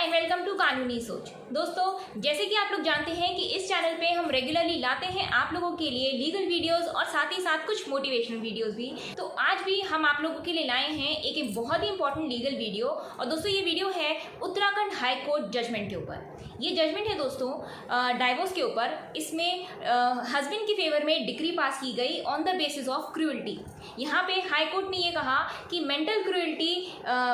Hi and welcome to कानूनी सोच। दोस्तों, जैसे कि आप लोग जानते हैं कि इस चैनल पे हम रेगुलरली लाते हैं आप लोगों के लिए लीगल वीडियोस और साथ ही साथ कुछ मोटिवेशनल वीडियोस भी। तो आज भी हम आप लोगों के लिए लाए हैं एक बहुत ही इंपॉर्टेंट लीगल वीडियो। और दोस्तों, ये वीडियो है उत्तराखंड हाई कोर्ट जजमेंट के ऊपर। ये जजमेंट है दोस्तों डाइवोर्स के ऊपर। इसमें हस्बैंड की फेवर में डिक्री पास की गई on the basis of cruelty. यहाँ पे हाई कोर्ट ने ये कहा कि मेंटल क्रूएल्टी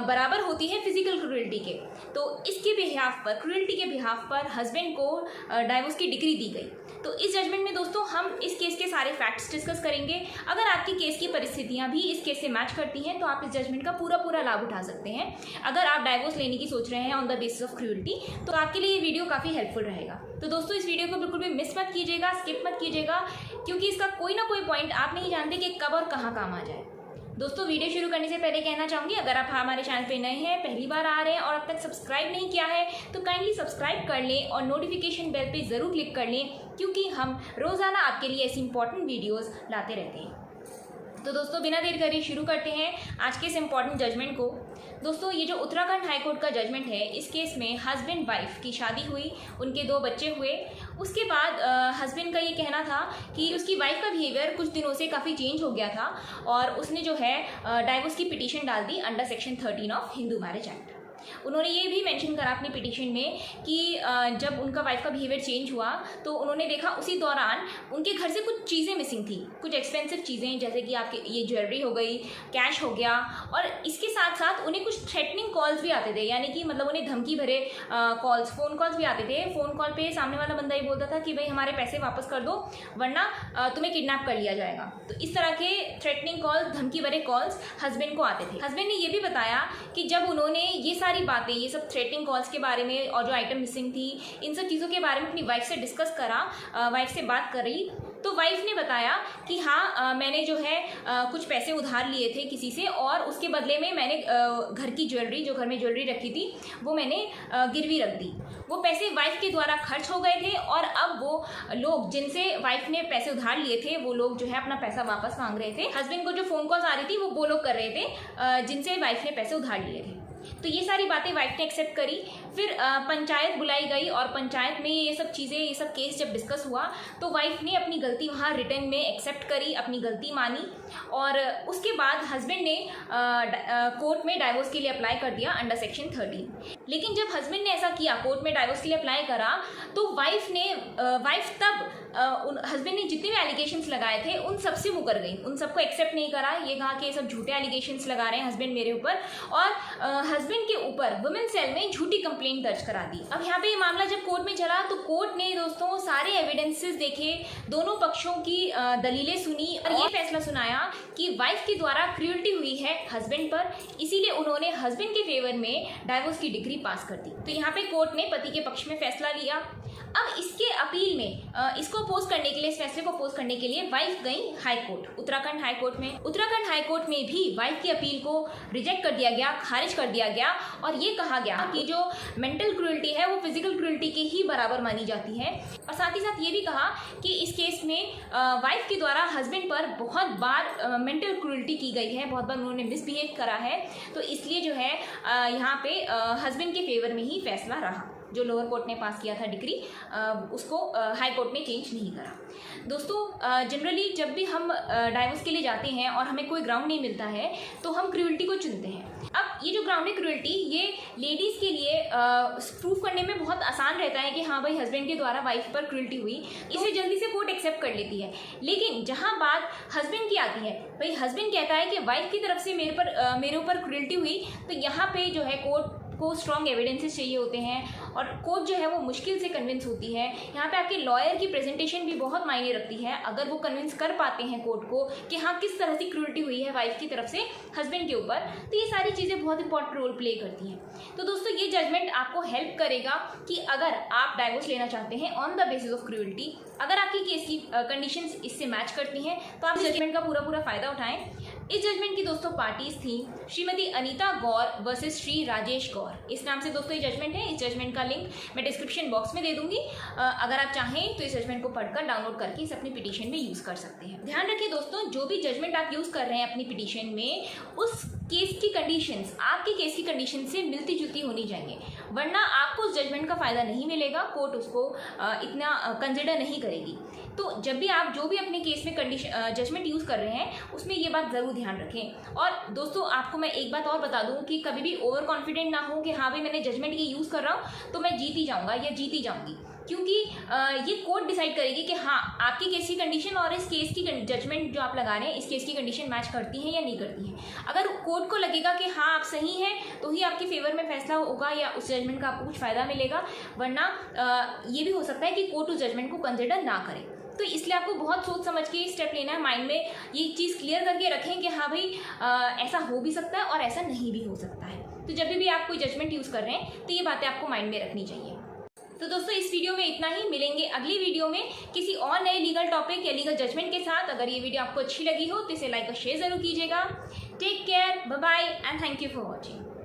बराबर होती है फिजिकल क्रूएल्टी के। तो इसके बिहाफ पर, क्रूएल्टी के बिहाफ पर हस्बैंड को डाइवोर्स की डिक्री दी गई। तो इस जजमेंट में दोस्तों हम इस केस के सारे फैक्ट्स डिस्कस करेंगे। अगर आपकी केस की परिस्थितियां भी इस केस से मैच करती हैं तो आप इस जजमेंट का पूरा लाभ उठा सकते हैं। अगर आप डाइवोर्स लेने की सोच रहे हैं on the basis of cruelty तो आपके लिए ये वीडियो काफ़ी हेल्पफुल रहेगा। तो दोस्तों, इस वीडियो को बिल्कुल भी मिस मत कीजिएगा, स्किप मत कीजिएगा, क्योंकि इसका कोई ना कोई पॉइंट आप नहीं जानते कि कब और कहाँ काम आ जाए। दोस्तों, वीडियो शुरू करने से पहले कहना चाहूँगी, अगर आप हमारे चैनल पे नए हैं, पहली बार आ रहे हैं और अब तक सब्सक्राइब नहीं किया है तो काइंडली सब्सक्राइब कर लें और नोटिफिकेशन बेल पे ज़रूर क्लिक कर लें, क्योंकि हम रोज़ाना आपके लिए ऐसी इंपॉर्टेंट वीडियोज़ लाते रहते हैं। तो दोस्तों, बिना देर करे शुरू करते हैं आज के इस इम्पॉर्टेंट जजमेंट को। दोस्तों, ये जो उत्तराखंड हाई कोर्ट का जजमेंट है, इस केस में हस्बैंड वाइफ की शादी हुई, उनके 2 बच्चे हुए। उसके बाद हस्बैंड का ये कहना था कि उसकी वाइफ का बिहेवियर कुछ दिनों से काफ़ी चेंज हो गया था और उसने जो है डाइवोर्स की पिटीशन डाल दी under section 13 of Hindu marriage act. उन्होंने ये भी मेंशन करा अपनी पिटीशन में कि जब उनका वाइफ का बिहेवियर चेंज हुआ तो उन्होंने देखा उसी दौरान उनके घर से कुछ चीज़ें मिसिंग थी, कुछ एक्सपेंसिव चीज़ें, जैसे कि आपके ये ज्वेलरी हो गई, कैश हो गया, और इसके साथ साथ उन्हें कुछ थ्रेटनिंग कॉल्स भी आते थे, यानी कि मतलब उन्हें धमकी भरे कॉल्स, फ़ोन कॉल्स भी आते थे। फ़ोन कॉल पे सामने वाला बंदा ये बोलता था कि भाई हमारे पैसे वापस कर दो वरना तुम्हें किडनैप कर लिया जाएगा। तो इस तरह के थ्रेटनिंग कॉल्स, धमकी भरे कॉल्स हस्बैंड को आते थे। हस्बैंड ने ये भी बताया कि जब उन्होंने ये सारी बातें, ये सब थ्रेटनिंग कॉल्स के बारे में और जो आइटम मिसिंग थी, इन सब चीज़ों के बारे में अपनी वाइफ से डिस्कस करा, वाइफ से बात करी, तो वाइफ ने बताया कि हाँ मैंने जो है कुछ पैसे उधार लिए थे किसी से और उसके बदले में मैंने घर की ज्वेलरी, जो घर में ज्वेलरी रखी थी, वो मैंने गिरवी रख दी। वो पैसे वाइफ के द्वारा खर्च हो गए थे और अब वो लोग जिनसे वाइफ ने पैसे उधार लिए थे वो लोग जो है अपना पैसा वापस मांग रहे थे। हस्बैंड को जो फ़ोन कॉल्स आ रही थी वो लोग कर रहे थे जिनसे वाइफ ने पैसे उधार लिए थे। तो ये सारी बातें वाइफ ने एक्सेप्ट करी। फिर पंचायत बुलाई गई और पंचायत में ये सब चीज़ें, ये सब केस जब डिस्कस हुआ तो वाइफ ने अपनी गलती वहाँ रिटर्न में एक्सेप्ट करी, अपनी गलती मानी, और उसके बाद हस्बैंड ने कोर्ट में डाइवोर्स के लिए अप्लाई कर दिया अंडर सेक्शन 13। लेकिन जब हस्बैंड ने ऐसा किया, कोर्ट में डाइवोर्स के लिए अप्लाई करा, तो वाइफ तब हस्बैंड ने जितने भी एलिगेशंस लगाए थे उन सबसे मुकर गई, उन सबको एक्सेप्ट नहीं करा। ये कहा कि ये सब झूठे एलिगेशंस लगा रहे हैं हस्बैंड मेरे ऊपर, और हस्बैंड के ऊपर वुमेन सेल में झूठी कंप्लेंट दर्ज करा दी। अब यहाँ पे ये मामला जब कोर्ट में चला तो कोर्ट ने दोस्तों सारे एविडेंसेस देखे, दोनों पक्षों की दलीलें सुनी और ये फैसला सुनाया कि वाइफ के द्वारा क्रूएल्टी हुई है हस्बैंड पर, इसीलिए उन्होंने हस्बैंड के फेवर में डाइवोर्स की डिग्री पास कर दी। तो यहाँ पे कोर्ट ने पति के पक्ष में फैसला लिया। अब इसके अपील में इसको अपोज करने के लिए, इस फैसले को अपोज करने के लिए वाइफ गई high court, Uttarakhand high court में। उत्तराखंड हाई कोर्ट में भी वाइफ की अपील को रिजेक्ट कर दिया गया, खारिज कर दिया गया, और ये कहा गया कि जो मेंटल क्रूएल्टी है वो फिजिकल क्रूएल्टी के ही बराबर मानी जाती है। और साथ ही साथ ये भी कहा कि इस केस में वाइफ के द्वारा हस्बैंड पर बहुत बार मेंटल क्रूएल्टी की गई है, बहुत बार उन्होंने मिसबिहेव करा है, तो इसलिए जो है यहाँ पे हस्बैंड के फेवर में ही फैसला रहा। जो लोअर कोर्ट ने पास किया था डिग्री, उसको हाई कोर्ट ने चेंज नहीं करा। दोस्तों, जनरली जब भी हम डाइवोर्स के लिए जाते हैं और हमें कोई ग्राउंड नहीं मिलता है तो हम क्रूएल्टी को चुनते हैं। अब ये जो ग्राउंड है क्रूएल्टी, ये लेडीज़ के लिए प्रूफ करने में बहुत आसान रहता है कि हाँ भाई हस्बैंड के द्वारा वाइफ पर क्रूएल्टी हुई, इसे जल्दी से कोर्ट एक्सेप्ट कर लेती है। लेकिन जहाँ बात हस्बैंड की आती है, भाई हस्बैंड कहता है कि वाइफ की तरफ से मेरे ऊपर क्रूएल्टी हुई, तो यहाँ पे जो है कोर्ट को स्ट्रॉन्ग एविडेंसेस चाहिए होते हैं और कोर्ट जो है वो मुश्किल से कन्विंस होती है। यहाँ पे आपके लॉयर की प्रेजेंटेशन भी बहुत मायने रखती है। अगर वो कन्विंस कर पाते हैं कोर्ट को कि हाँ किस तरह से क्रूएल्टी हुई है वाइफ की तरफ से हस्बैंड के ऊपर, तो ये सारी चीज़ें बहुत इंपॉर्टेंट रोल प्ले करती हैं। तो दोस्तों, ये जजमेंट आपको हेल्प करेगा कि अगर आप डाइवोर्स लेना चाहते हैं on the basis of cruelty, अगर आपकी केस की कंडीशंस इससे मैच करती हैं तो आप जजमेंट का पूरा फ़ायदा उठाएं। इस जजमेंट की दोस्तों पार्टीज थी श्रीमती अनीता गौर वर्सेस श्री राजेश गौर। इस नाम से दोस्तों ये जजमेंट है। इस जजमेंट का लिंक मैं डिस्क्रिप्शन बॉक्स में दे दूंगी। अगर आप चाहें तो इस जजमेंट को पढ़कर डाउनलोड करके इसे अपनी पिटीशन में यूज़ कर सकते हैं। ध्यान रखिए दोस्तों, जो भी जजमेंट आप यूज़ कर रहे हैं अपनी पिटीशन में, उस केस की कंडीशंस आपके केस की कंडीशन से मिलती जुलती होनी चाहिए, वरना आपको उस जजमेंट का फ़ायदा नहीं मिलेगा। कोर्ट उसको इतना कंसिडर नहीं करेगी। तो जब भी आप जो भी अपने केस में कंडीशन जजमेंट यूज़ कर रहे हैं, उसमें ये बात ज़रूर ध्यान रखें। और दोस्तों आपको मैं एक बात और बता दूं कि कभी भी ओवर कॉन्फिडेंट ना हो कि हाँ भाई मैंने जजमेंट ये यूज़ कर रहा हूँ तो मैं जीत ही जाऊँगा या जीत ही जाऊँगी, क्योंकि ये कोर्ट डिसाइड करेगी कि हाँ आपकी केस की कंडीशन और इस केस की जजमेंट जो आप लगा रहे हैं इस केस की कंडीशन मैच करती है या नहीं करती है। अगर कोर्ट को लगेगा कि हाँ आप सही हैं तो ही आपके फेवर में फैसला होगा या उस जजमेंट का आपको कुछ फ़ायदा मिलेगा, वरना ये भी हो सकता है कि कोर्ट उस जजमेंट को कंसिडर ना करे। तो इसलिए आपको बहुत सोच समझ के स्टेप लेना है। माइंड में ये चीज़ क्लियर करके रखें कि हाँ भाई ऐसा हो भी सकता है और ऐसा नहीं भी हो सकता है। तो जब भी आप कोई जजमेंट यूज़ कर रहे हैं तो ये बातें आपको माइंड में रखनी चाहिए। तो दोस्तों इस वीडियो में इतना ही। मिलेंगे अगली वीडियो में किसी और नए लीगल टॉपिक या लीगल जजमेंट के साथ। अगर ये वीडियो आपको अच्छी लगी हो तो इसे लाइक और शेयर जरूर कीजिएगा। Take care, bye bye and thank you for watching.